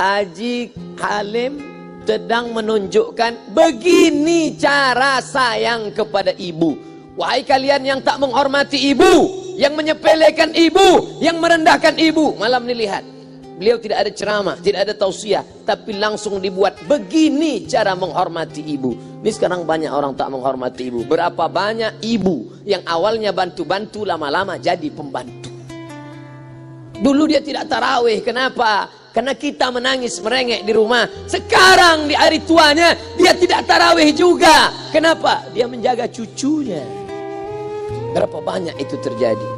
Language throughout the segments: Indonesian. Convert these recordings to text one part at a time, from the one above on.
Haji Halim sedang menunjukkan begini cara sayang kepada ibu. Wahai kalian yang tak menghormati ibu, yang menyepelekan ibu, yang merendahkan ibu. Malam ini lihat, beliau tidak ada ceramah, tidak ada tausiah, tapi langsung dibuat begini cara menghormati ibu. Ini sekarang banyak orang tak menghormati ibu. Berapa banyak ibu yang awalnya bantu-bantu, lama-lama jadi pembantu. Dulu dia tidak tarawih, kenapa? Karena kita menangis merengek di rumah. Sekarang di hari tuanya dia tidak tarawih juga. Kenapa? Dia menjaga cucunya. Berapa banyak itu terjadi.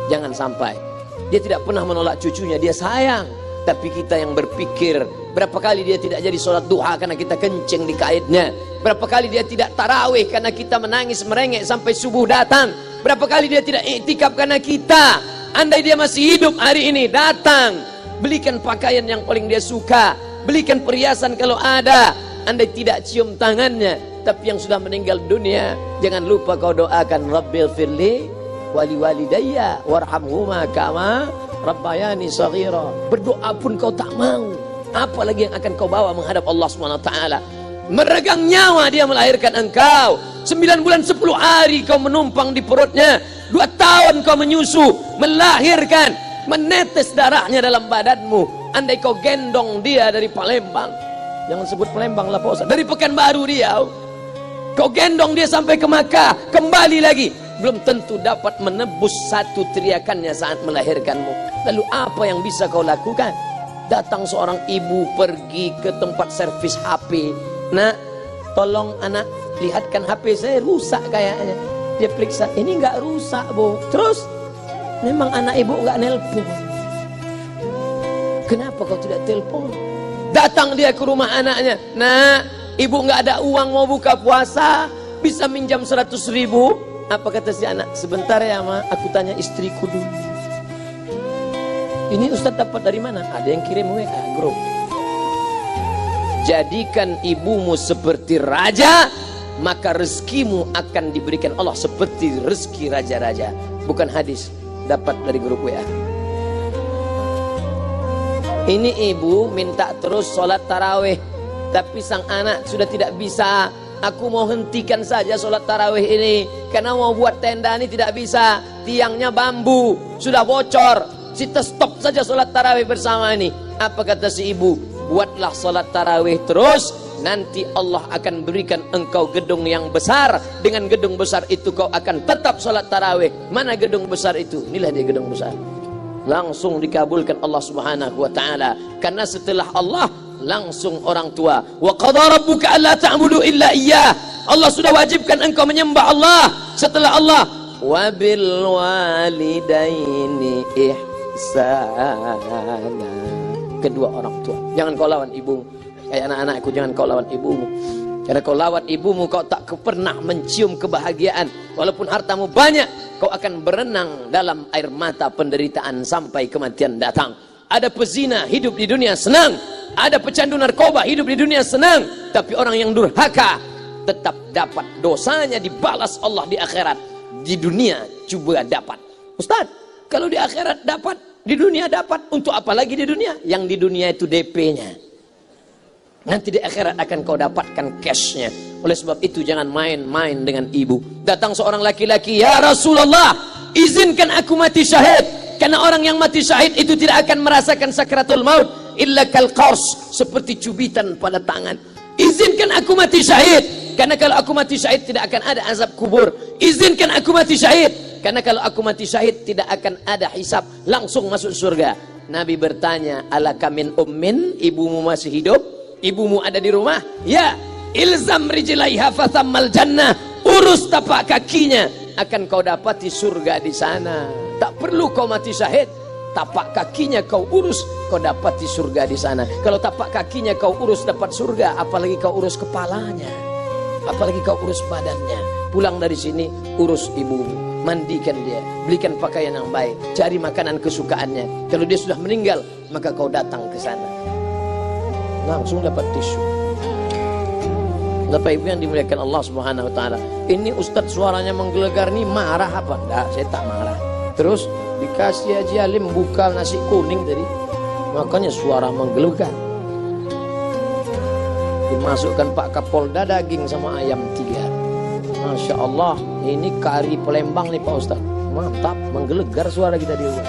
Jangan sampai. Dia tidak pernah menolak cucunya, dia sayang. Tapi kita yang berpikir, berapa kali dia tidak jadi sholat duha karena kita kencing di kaitnya. Berapa kali dia tidak tarawih karena kita menangis merengek sampai subuh datang. Berapa kali dia tidak iktikaf karena kita. Andai dia masih hidup hari ini, datang, belikan pakaian yang paling dia suka, belikan perhiasan kalau ada. Andai tidak cium tangannya, tapi yang sudah meninggal dunia, jangan lupa kau doakan, Rabbil firli wali walidayya warhamhuma kama rabbayani shaghira. Berdoa pun kau tak mau, apalagi yang akan kau bawa menghadap Allah SWT. Meregang nyawa dia melahirkan engkau. 9 bulan 10 hari kau menumpang di perutnya. 2 tahun kau menyusu, melahirkan, menetes darahnya dalam badanmu. Andai kau gendong dia dari Palembang, jangan sebut Palembang lah Pak Ustaz, dari Pekanbaru Riau, kau gendong dia sampai ke Makkah, kembali lagi, belum tentu dapat menebus satu teriakannya saat melahirkanmu. Lalu apa yang bisa kau lakukan? Datang seorang ibu pergi ke tempat servis HP. Nak, tolong anak lihatkan HP saya rusak kayaknya. Dia periksa, ini nggak rusak bu. Terus memang anak ibu nggak nelpon. Kenapa kau tidak telepon? Datang dia ke rumah anaknya. Nah, ibu nggak ada uang mau buka puasa, bisa minjam 100.000. Apa kata si anak? Sebentar ya ma, aku tanya istriku dulu. Ini Ustadz dapat dari mana? Ada yang kirim WA grup. Jadikan ibumu seperti raja, maka rezekimu akan diberikan Allah seperti rezeki raja-raja. Bukan hadis, dapat dari grup WA. Ini ibu minta terus sholat tarawih, tapi sang anak sudah tidak bisa. Aku mau hentikan saja sholat tarawih ini, karena mau buat tenda ini tidak bisa. Tiangnya bambu, sudah bocor. Kita stop saja sholat tarawih bersama ini. Apa kata si ibu? Buatlah sholat tarawih terus, nanti Allah akan berikan engkau gedung yang besar. Dengan gedung besar itu kau akan tetap sholat tarawih. Mana gedung besar itu? Inilah dia gedung besar. Langsung dikabulkan Allah Subhanahu wa ta'ala. Karena setelah Allah langsung orang tua. Wa qadha rabbuka alla ta'budu illa iyyah. Allah sudah wajibkan engkau menyembah Allah. Setelah Allah, wa bil walidaini ihsana. Kedua orang tua. Jangan kau lawan ibumu. Kayak anak-anakku, jangan kau lawan ibumu. Karena kau lawan ibumu, kau tak pernah mencium kebahagiaan. Walaupun hartamu banyak, kau akan berenang dalam air mata penderitaan sampai kematian datang. Ada pezina hidup di dunia senang, ada pecandu narkoba hidup di dunia senang, tapi orang yang durhaka tetap dapat dosanya dibalas Allah di akhirat. Di dunia coba dapat. Ustaz, kalau di akhirat dapat, di dunia dapat, untuk apa lagi di dunia? Yang di dunia itu DP-nya. Nanti di akhirat akan kau dapatkan cash-nya. Oleh sebab itu jangan main-main dengan ibu. Datang seorang laki-laki, ya Rasulullah, izinkan aku mati syahid. Karena orang yang mati syahid itu tidak akan merasakan sakratul maut illa kal qars, seperti cubitan pada tangan. Izinkan aku mati syahid, karena kalau aku mati syahid tidak akan ada azab kubur. Izinkan aku mati syahid, karena kalau aku mati syahid tidak akan ada hisab, langsung masuk surga. Nabi bertanya, alaka min ummin, ibumu masih hidup? Ibumu ada di rumah? Ya. Ilzam rijlaiha fathammal jannah, urus tapak kakinya, akan kau dapati surga di sana. Tak perlu kau mati syahid, tapak kakinya kau urus, kau dapati surga di sana. Kalau tapak kakinya kau urus dapat surga, apalagi kau urus kepalanya, apalagi kau urus badannya. Pulang dari sini urus ibumu, mandikan dia, belikan pakaian yang baik, cari makanan kesukaannya. Kalau dia sudah meninggal, maka kau datang ke sana, langsung dapat tisu. Bapak Ibu yang dimuliakan Allah Subhanahu wa taala. Ini Ustadz suaranya menggelegar nih, marah apa? Enggak, saya tak marah. Terus dikasih Haji Halim buka nasi kuning tadi, makanya suara menggelegar. Dimasukkan Pak Kapolda daging sama ayam 3. Masya Allah, ini kari Palembang nih Pak Ustaz. Mantap, menggelegar suara kita di rumah.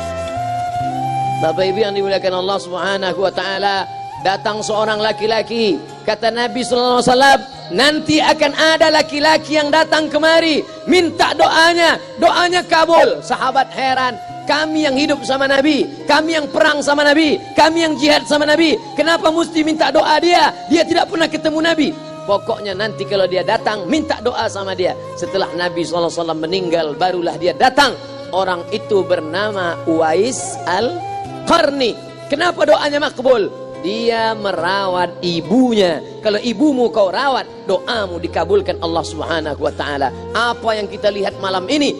Bapak Ibu yang dimuliakan Allah Subhanahu wa taala, datang seorang laki-laki, kata Nabi sallallahu alaihi wasallam, nanti akan ada laki-laki yang datang kemari minta doanya, doanya kabul. Sahabat heran, kami yang hidup sama Nabi, kami yang perang sama Nabi, kami yang jihad sama Nabi, kenapa mesti minta doa dia? Dia tidak pernah ketemu Nabi. Pokoknya nanti kalau dia datang, minta doa sama dia. Setelah Nabi SAW meninggal, barulah dia datang. Orang itu bernama Uwais Al-Qarni. Kenapa doanya makbul? Dia merawat ibunya. Kalau ibumu kau rawat, doamu dikabulkan Allah Subhanahu wa taala. Apa yang kita lihat malam ini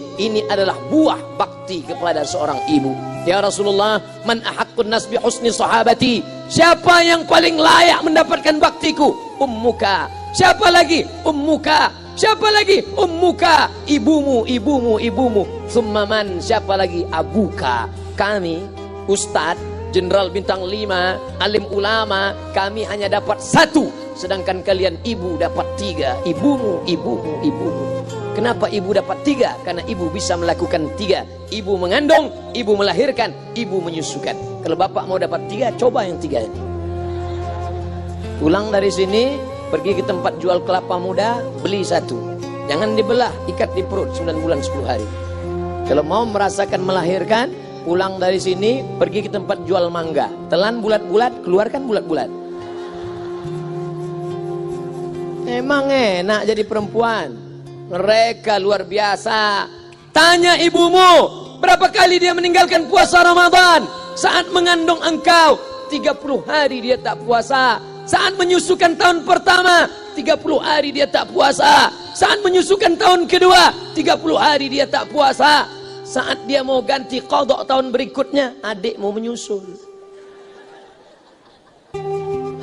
adalah buah bakti kepada seorang ibu. Ya Rasulullah, man ahaqqun nas bi husni sahabati? Siapa yang paling layak mendapatkan baktiku? Ummuka. Siapa lagi? Ummuka. Siapa lagi? Ummuka. Ibumu, ibumu, ibumu. Summa man? Siapa lagi? Abuka. Kami, Ustadz, Jenderal Bintang 5, alim ulama, kami hanya dapat 1, sedangkan kalian ibu dapat 3. Ibumu, ibumu, ibumu. Kenapa ibu dapat 3? Karena ibu bisa melakukan 3. Ibu mengandung, ibu melahirkan, ibu menyusukan. Kalau bapak mau dapat 3, coba yang 3. Pulang dari sini, pergi ke tempat jual kelapa muda, beli 1. Jangan dibelah, ikat di perut 9 bulan 10 hari. Kalau mau merasakan melahirkan, pulang dari sini, pergi ke tempat jual mangga. Telan bulat-bulat, keluarkan bulat-bulat. Emang enak jadi perempuan. Mereka luar biasa. Tanya ibumu, berapa kali dia meninggalkan puasa Ramadan? Saat mengandung engkau, 30 hari dia tak puasa. Saat menyusukan tahun pertama, 30 hari dia tak puasa. Saat menyusukan tahun kedua, 30 hari dia tak puasa. Saat dia mau ganti qadha tahun berikutnya, adik mau menyusul.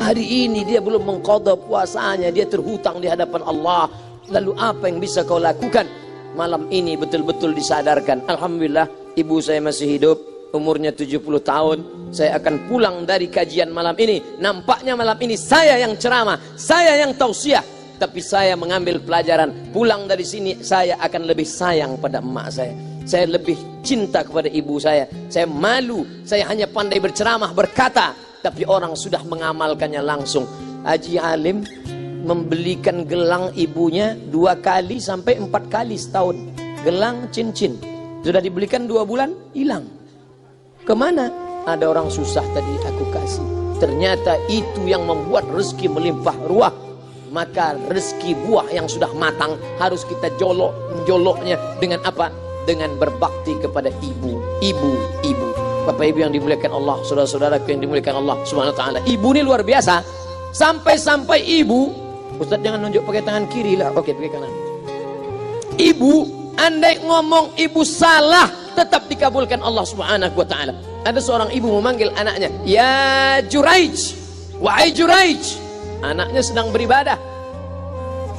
Hari ini dia belum mengqadha puasanya, dia terhutang di hadapan Allah. Lalu apa yang bisa kau lakukan? Malam ini betul-betul disadarkan. Alhamdulillah, ibu saya masih hidup, umurnya 70 tahun. Saya akan pulang dari kajian malam ini. Nampaknya malam ini saya yang ceramah, saya yang tausiah. Tapi saya mengambil pelajaran. Pulang dari sini, saya akan lebih sayang pada emak saya. Saya lebih cinta kepada ibu saya. Saya malu, saya hanya pandai berceramah, berkata, tapi orang sudah mengamalkannya langsung. Haji Alim membelikan gelang ibunya 2 kali sampai 4 kali setahun. Gelang cincin. Sudah dibelikan 2 bulan, hilang. Kemana? Ada orang susah tadi aku kasih. Ternyata itu yang membuat rezeki melimpah ruah. Maka rezeki buah yang sudah matang harus kita menjoloknya dengan apa? Dengan berbakti kepada ibu. Bapak Ibu yang dimuliakan Allah, saudara-saudaraku yang dimuliakan Allah Subhanahu wa taala. Ibu ini luar biasa. Sampai-sampai ibu, Ustaz jangan nunjuk pakai tangan kiri lah. Oke, pakai kanan. Ibu, andai ngomong ibu salah, tetap dikabulkan Allah Subhanahu wa taala. Ada seorang ibu memanggil anaknya, "Ya Juraij, wahai Juraij." Anaknya sedang beribadah.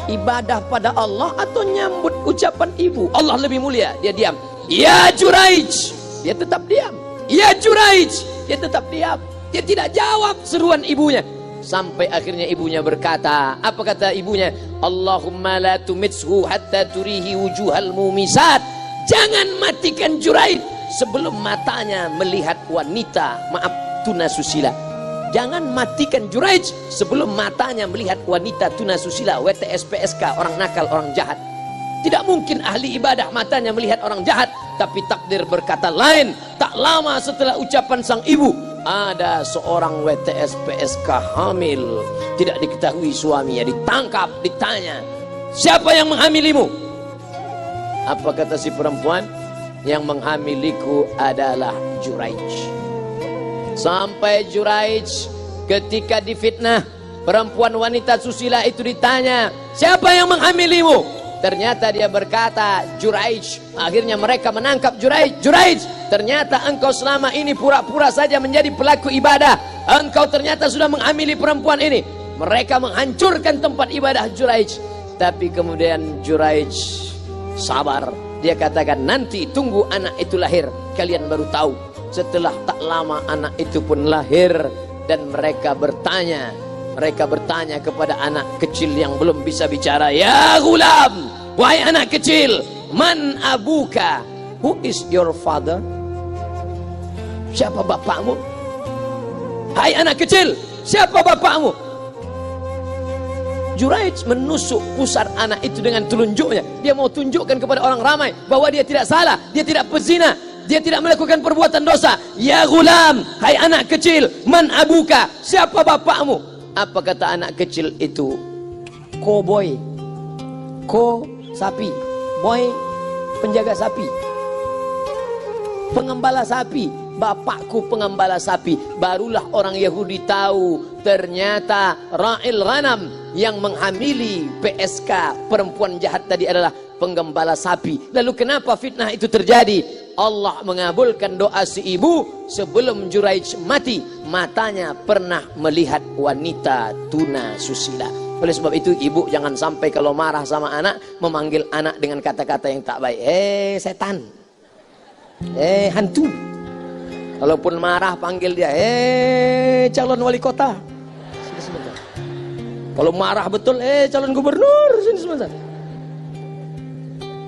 Ibadah pada Allah atau nyambut ucapan ibu? Allah lebih mulia. Dia diam. Ya Juraij, dia tetap diam. Ya Juraij, dia tetap diam. Dia tidak jawab seruan ibunya. Sampai akhirnya ibunya berkata, apa kata ibunya? Allahumma la tumitshu hatta turihi wujuhal mumisat. Jangan matikan Juraij sebelum matanya melihat wanita, maaf, tunasusila. Jangan matikan Juraij sebelum matanya melihat wanita tunasusila, WTS PSK, orang nakal, orang jahat. Tidak mungkin ahli ibadah matanya melihat orang jahat. Tapi takdir berkata lain. Tak lama setelah ucapan sang ibu, ada seorang WTS PSK hamil. Tidak diketahui suaminya, ditangkap, ditanya, siapa yang menghamilimu? Apa kata si perempuan? Yang menghamiliku adalah Juraij. Sampai Juraij ketika difitnah, perempuan wanita susila itu ditanya, siapa yang menghamilimu? Ternyata dia berkata, Juraij. Akhirnya mereka menangkap Juraij. Juraij, ternyata engkau selama ini pura-pura saja menjadi pelaku ibadah. Engkau ternyata sudah menghamili perempuan ini. Mereka menghancurkan tempat ibadah Juraij. Tapi kemudian Juraij sabar. Dia katakan, nanti tunggu anak itu lahir, kalian baru tahu. Setelah tak lama anak itu pun lahir. Dan mereka bertanya, Mereka bertanya kepada anak kecil yang belum bisa bicara, "Ya gulam, wahai anak kecil, man abuka? Who is your father?" Siapa bapakmu? Hai anak kecil, siapa bapakmu? Juraij menusuk pusar anak itu dengan telunjuknya. Dia mau tunjukkan kepada orang ramai bahwa dia tidak salah, dia tidak pezina, dia tidak melakukan perbuatan dosa. "Ya gulam, hai anak kecil, man abuka? Siapa bapakmu?" Apa kata anak kecil itu? Cowboy. Ko sapi, boy penjaga sapi, pengembala sapi. Bapakku pengembala sapi. Barulah orang Yahudi tahu ternyata ra'il ghanam yang menghamili PSK perempuan jahat tadi adalah penggembala sapi. Lalu kenapa fitnah itu terjadi? Allah mengabulkan doa si ibu sebelum Juraij mati. Matanya pernah melihat wanita tuna susila. Oleh sebab itu ibu jangan sampai kalau marah sama anak memanggil anak dengan kata-kata yang tak baik. Setan, hantu. Kalaupun marah panggil dia, calon wali kota. Sini sebentar. Kalau marah betul, calon gubernur. Sini sebentar.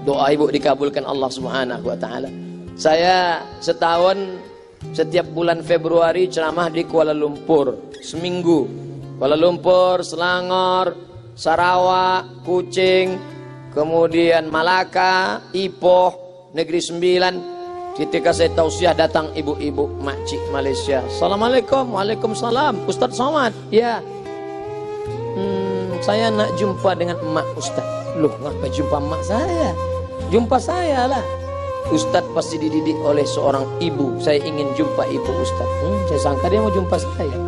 Doa ibu dikabulkan Allah Subhanahu wa taala. Saya setahun setiap bulan Februari ceramah di Kuala Lumpur seminggu. Kuala Lumpur, Selangor, Sarawak, Kuching, kemudian Malaka, Ipoh, Negeri Sembilan. Ketika saya tausiah datang ibu-ibu makcik Malaysia. Assalamualaikum. Waalaikumsalam. Ustaz Somad. Ya. Saya nak jumpa dengan emak Ustaz. Loh, ngapa jumpa emak saya? Jumpa saya lah. Ustaz pasti dididik oleh seorang ibu. Saya ingin jumpa ibu Ustaz. Saya sangka dia mau jumpa saya.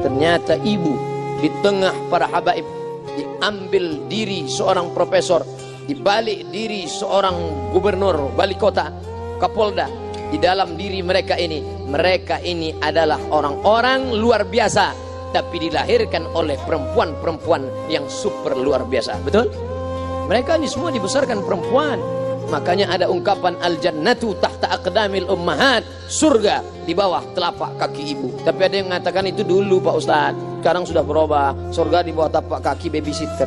Ternyata ibu di tengah para habaib diambil diri seorang profesor, dibalik diri seorang gubernur, wali kota, Kapolda. Di dalam diri mereka ini adalah orang-orang luar biasa, tapi dilahirkan oleh perempuan-perempuan yang super luar biasa. Betul? Mereka ini semua dibesarkan perempuan. Makanya ada ungkapan al-jannatu tahta aqdamil ummahat, surga di bawah telapak kaki ibu. Tapi ada yang mengatakan itu dulu Pak Ustaz, sekarang sudah berubah, surga di bawah telapak kaki babysitter.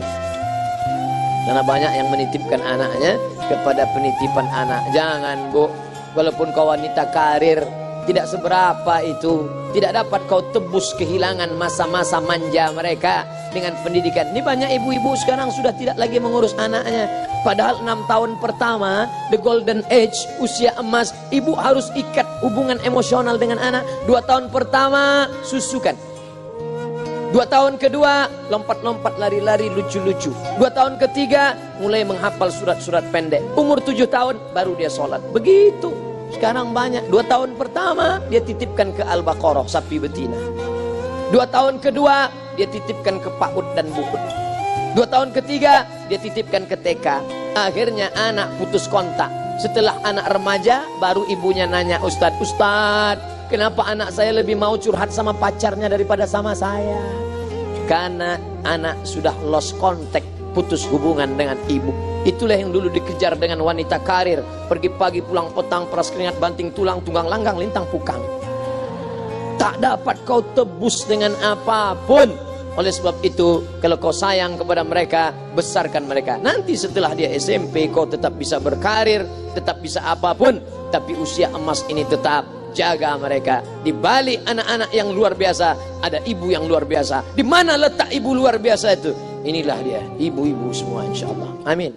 Karena banyak yang menitipkan anaknya kepada penitipan anak. Jangan Bu, walaupun kau wanita karir, tidak seberapa itu. Tidak dapat kau tebus kehilangan masa-masa manja mereka dengan pendidikan. Ini banyak ibu-ibu sekarang sudah tidak lagi mengurus anaknya. Padahal 6 tahun pertama, the golden age, usia emas, ibu harus ikat hubungan emosional dengan anak. 2 tahun pertama, susukan. 2 tahun kedua, lompat-lompat, lari-lari, lucu-lucu. 2 tahun ketiga, mulai menghafal surat-surat pendek. Umur 7 tahun, baru dia sholat. Begitu. Sekarang banyak. 2 tahun pertama, dia titipkan ke Al-Baqarah, sapi betina. 2 tahun kedua, dia titipkan ke PAUD dan BUUD. 2 tahun ketiga, dia titipkan ke TK. Akhirnya anak putus kontak. Setelah anak remaja, baru ibunya nanya, Ustadz, kenapa anak saya lebih mau curhat sama pacarnya daripada sama saya? Karena anak sudah lost contact, putus hubungan dengan ibu. Itulah yang dulu dikejar dengan wanita karir. Pergi pagi pulang petang, peras keringat, banting tulang, tunggang langgang, lintang pukang. Tak dapat kau tebus dengan apapun. Oleh sebab itu, kalau kau sayang kepada mereka, besarkan mereka. Nanti setelah dia SMP, kau tetap bisa berkarir, tetap bisa apapun. Tapi usia emas ini tetap jaga mereka. Di balik anak-anak yang luar biasa, ada ibu yang luar biasa. Di mana letak ibu luar biasa itu? Inilah dia, ibu-ibu semua insya Allah. Amin.